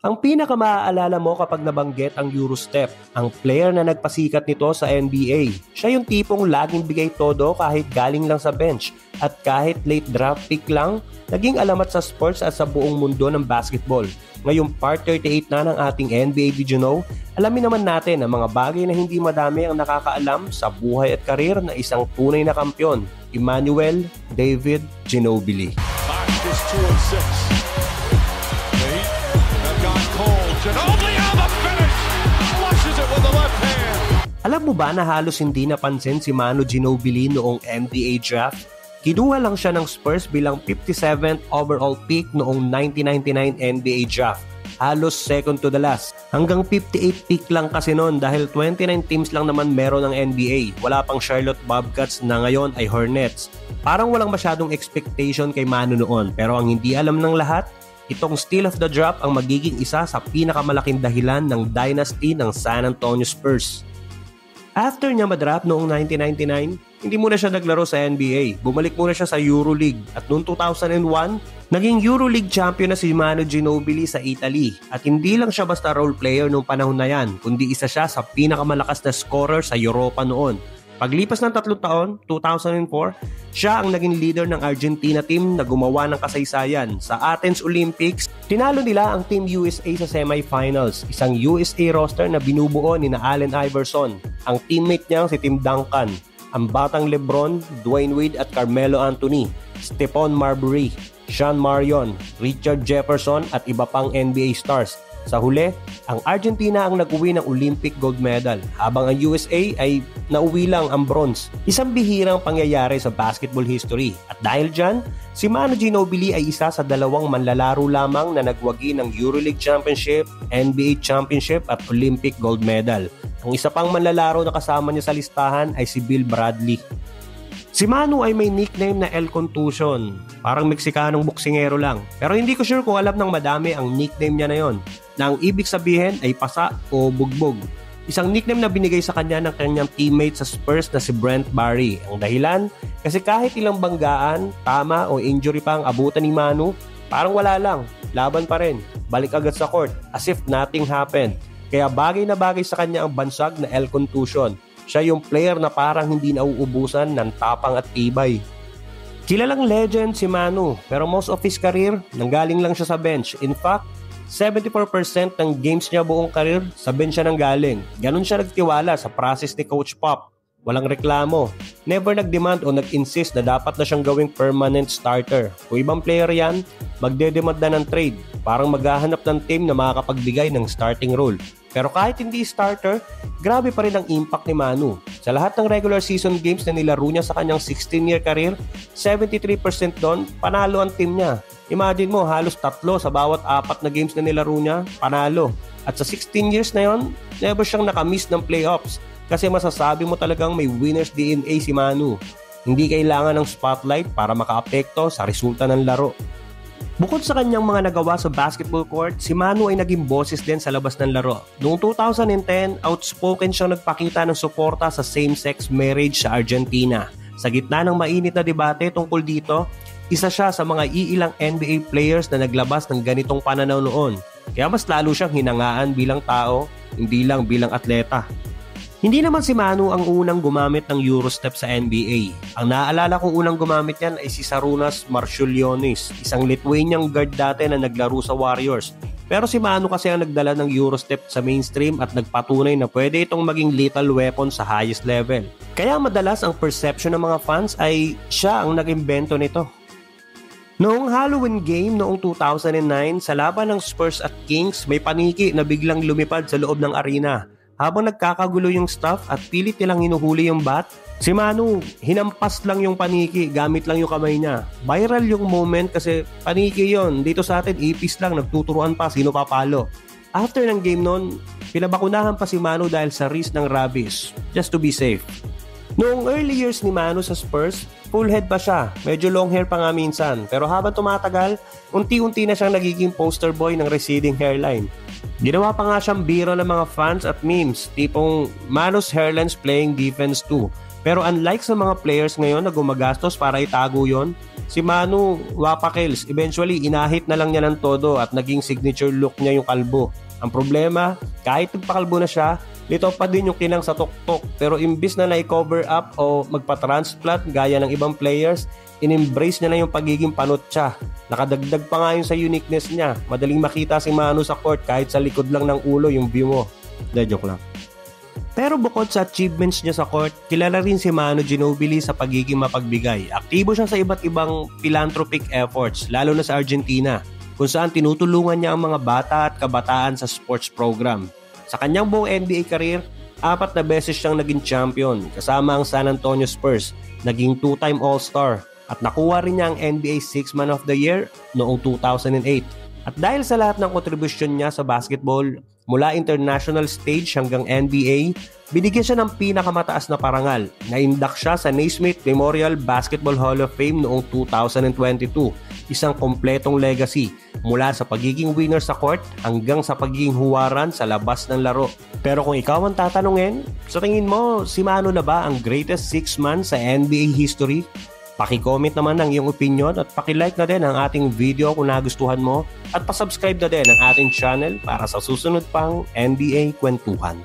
Ang pinaka-maaalala mo kapag nabanggit ang Eurostep, ang player na nagpasikat nito sa NBA. Siya yung tipong laging bigay todo kahit galing lang sa bench at kahit late draft pick lang, naging alamat sa sports at sa buong mundo ng basketball. Ngayong part 38 na ng ating NBA Did You Know, alamin naman natin ang mga bagay na hindi madami ang nakakaalam sa buhay at karir na isang tunay na kampyon, Emmanuel David Ginobili. Alam mo ba na halos hindi napansin si Manu Ginobili noong NBA draft? Kinuha lang siya ng Spurs bilang 57th overall pick noong 1999 NBA draft. Halos second to the last. Hanggang 58 pick lang kasi noon dahil 29 teams lang naman meron ng NBA. Wala pang Charlotte Bobcats na ngayon ay Hornets. Parang walang masyadong expectation kay Manu noon, pero ang hindi alam ng lahat, itong steal of the draft ang magiging isa sa pinakamalaking dahilan ng dynasty ng San Antonio Spurs. After niya madraft noong 1999, hindi muna siya naglaro sa NBA. Bumalik muna siya sa EuroLeague at noong 2001, naging EuroLeague champion na si Manu Ginobili sa Italy. At hindi lang siya basta role player noong panahon na yan, kundi isa siya sa pinakamalakas na scorer sa Europa noon. Paglipas ng 3 taon, 2004, siya ang naging leader ng Argentina team na gumawa ng kasaysayan. Sa Athens Olympics, tinalo nila ang Team USA sa semifinals, isang USA roster na binubuo ni Allen Iverson, ang teammate niyang si Tim Duncan, ang batang LeBron, Dwayne Wade at Carmelo Anthony, Stephon Marbury, Sean Marion, Richard Jefferson at iba pang NBA stars. Sa huli, ang Argentina ang nag-uwi ng Olympic gold medal, habang ang USA ay nauwi lang ang bronze. Isang bihirang pangyayari sa basketball history. At dahil dyan, si Manu Ginobili ay isa sa 2 manlalaro lamang na nagwagi ng EuroLeague Championship, NBA Championship at Olympic gold medal. Ang isa pang manlalaro na kasama niya sa listahan ay si Bill Bradley. Si Manu ay may nickname na El Contusion, parang Meksikanong boksingero lang. Pero hindi ko sure kung alam ng madami ang nickname niya na yon, na ang ibig sabihin ay pasa o bugbog. Isang nickname na binigay sa kanya ng kanyang teammate sa Spurs na si Brent Barry. Ang dahilan, kasi kahit ilang banggaan, tama o injury pa ang abutan ni Manu, parang wala lang, laban pa rin, balik agad sa court, as if nothing happened. Kaya bagay na bagay sa kanya ang bansag na El Contusion. Siya yung player na parang hindi nauubusan ng tapang at tibay. Kilalang legend si Manu, pero most of his career, nanggaling lang siya sa bench. In fact, 74% ng games niya buong career, sa bench siya nanggaling. Ganon siya nagtiwala sa process ni Coach Pop. Walang reklamo. Never nag-demand o nag-insist na dapat na siyang gawing permanent starter. Kung ibang player yan, magde-demand na ng trade. Parang maghahanap ng team na makakapagbigay ng starting role. Pero kahit hindi starter, grabe pa rin ang impact ni Manu. Sa lahat ng regular season games na nilaro niya sa kanyang 16-year career, 73% doon, panalo ang team niya. Imagine mo, halos 3 sa bawat 4 na games na nilaro niya, panalo. At sa 16 years na yon, never siyang nakamiss ng playoffs. Kasi masasabi mo talagang may winner's DNA si Manu. Hindi kailangan ng spotlight para makaapekto sa resulta ng laro. Bukod sa kanyang mga nagawa sa basketball court, si Manu ay naging boses din sa labas ng laro. Noong 2010, outspoken siyang nagpakita ng suporta sa same-sex marriage sa Argentina. Sa gitna ng mainit na debate tungkol dito, isa siya sa mga iilang NBA players na naglabas ng ganitong pananaw noon. Kaya mas lalo siyang hinangaan bilang tao, hindi lang bilang atleta. Hindi naman si Manu ang unang gumamit ng Eurostep sa NBA. Ang naaalala kong unang gumamit yan ay si Sarunas Marciulionis, isang Lithuanian guard dati na naglaro sa Warriors. Pero si Manu kasi ang nagdala ng Eurostep sa mainstream at nagpatunay na pwede itong maging lethal weapon sa highest level. Kaya madalas ang perception ng mga fans ay siya ang nag-imbento nito. Noong Halloween game noong 2009, sa laban ng Spurs at Kings, may paniki na biglang lumipad sa loob ng arena. Habang nagkakagulo yung staff at pilit nilang hinuhuli yung bat, si Manu, hinampas lang yung paniki, gamit lang yung kamay niya. Viral yung moment kasi paniki yon. Dito sa atin, ipis lang, nagtuturuan pa, sino papalo. After ng game nun, pinabakunahan pa si Manu dahil sa risk ng rabies, just to be safe. Noong early years ni Manu sa Spurs, full head pa siya. Medyo long hair pa nga minsan. Pero habang tumatagal, unti-unti na siyang nagiging poster boy ng receding hairline. Ginawa pa nga siyang biro ng mga fans at memes, tipong Manu's hairline's playing defense too. Pero unlike sa mga players ngayon na gumagastos para itago yon, Si Manu, wapakils, eventually inahit na lang niya ng todo at naging signature look niya yung kalbo. Ang problema, kahit nagpakalbo na siya, lito pa din yung kinang sa tuktok. Pero imbis na na-cover up o magpa-transplant gaya ng ibang players, in-embrace niya na yung pagiging panotsa. Nakadagdag pa nga yun sa uniqueness niya. Madaling makita si Manu sa court kahit sa likod lang ng ulo yung view mo. Joke lang. Pero bukod sa achievements niya sa court, kilala rin si Manu Ginobili sa pagiging mapagbigay. Aktibo siya sa iba't ibang philanthropic efforts, lalo na sa Argentina, kung saan tinutulungan niya ang mga bata at kabataan sa sports program. Sa kanyang buong NBA career, 4 na beses siyang naging champion, kasama ang San Antonio Spurs, naging 2-time All-Star, at nakuha rin niya ang NBA Sixth Man of the Year noong 2008. At dahil sa lahat ng kontribusyon niya sa basketball, mula international stage hanggang NBA, binigyan siya ng pinakamataas na parangal. Na-induct siya sa Naismith Memorial Basketball Hall of Fame noong 2022. Isang kompletong legacy mula sa pagiging winner sa court hanggang sa pagiging huwaran sa labas ng laro. Pero kung ikaw ang tatanungin, sa tingin mo, si Manu na ba ang greatest 6 man sa NBA history? Paki-comment naman ang iyong opinion at paki-like na din ang ating video kung nagustuhan mo at pa-subscribe na din ang ating channel para sa susunod pang NBA Kwentuhan.